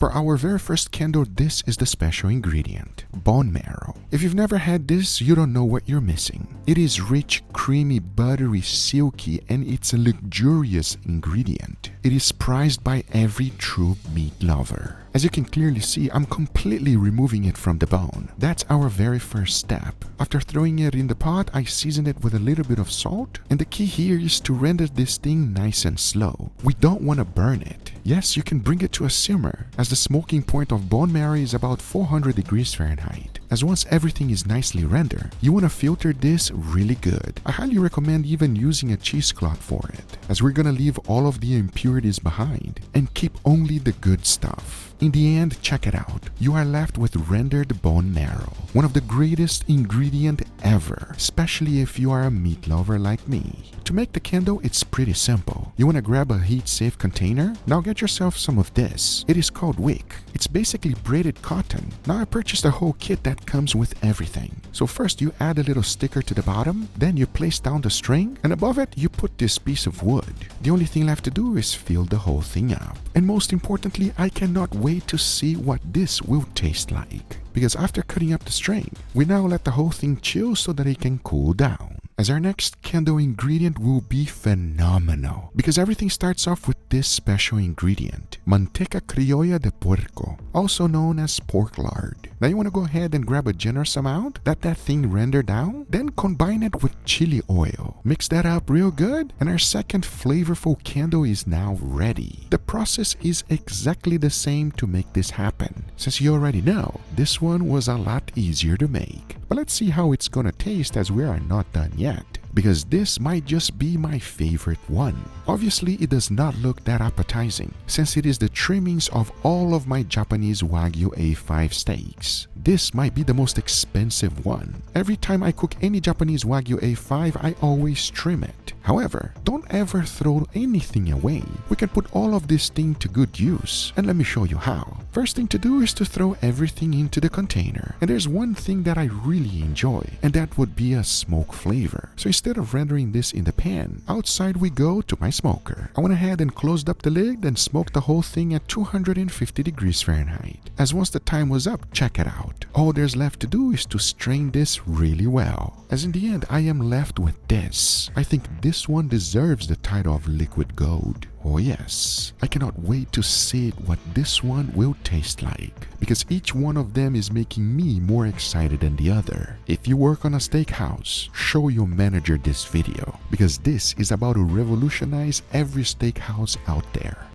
For our very first kendo, this is the special ingredient, bone marrow. If you've never had this, you don't know what you're missing. It is rich, creamy, buttery, silky, and it's a luxurious ingredient. It is prized by every true meat lover. As you can clearly see, I'm completely removing it from the bone. That's our very first step. After throwing it in the pot, I season it with a little bit of salt. And the key here is to render this thing nice and slow. We don't want to burn it. Yes, you can bring it to a simmer, as the smoking point of bone marrow is about 400 degrees Fahrenheit. As once everything is nicely rendered, you want to filter this really good. I highly recommend even using a cheesecloth for it, as we're gonna leave all of the impurities behind and keep only the good stuff. In the end, check it out. You are left with rendered bone marrow, one of the greatest ingredient ever, especially if you are a meat lover like me. To make the kendo, it's pretty simple. You want to grab a heat-safe container? Now get yourself some of this. It is called wick. It's basically braided cotton. Now I purchased a whole kit that comes with everything. So first you add a little sticker to the bottom, then you place down the string, and above it you put this piece of wood. The only thing left to do is fill the whole thing up. And most importantly, I cannot wait to see what this will taste like. Because after cutting up the string, we now let the whole thing chill so that it can cool down. As our next kendo ingredient will be phenomenal, because everything starts off with this special ingredient, manteca criolla de puerco, also known as pork lard. Now you want to go ahead and grab a generous amount, let that thing render down, then combine it with chili oil. Mix that up real good, and our second flavorful kendo is now ready. The process is exactly the same to make this happen. Since you already know, this one was a lot easier to make. But let's see how it's gonna taste, as we are not done yet, because this might just be my favorite one. Obviously, it does not look that appetizing, since it is the trimmings of all of my Japanese Wagyu A5 steaks. This might be the most expensive one. Every time I cook any Japanese Wagyu A5, I always trim it. However, don't ever throw anything away. We can put all of this thing to good use, and let me show you how. First thing to do is to throw everything into the container. And there's one thing that I really enjoy, and that would be a smoke flavor. So instead of rendering this in the pan, outside we go to my smoker. I went ahead and closed up the lid and smoked the whole thing at 250 degrees Fahrenheit. As once the time was up, check it out. All there's left to do is to strain this really well. As in the end, I am left with this. I think this one deserves the title of liquid gold. Oh yes, I cannot wait to see what this one will taste like, because each one of them is making me more excited than the other. If you work on a steakhouse, show your manager this video, because this is about to revolutionize every steakhouse out there.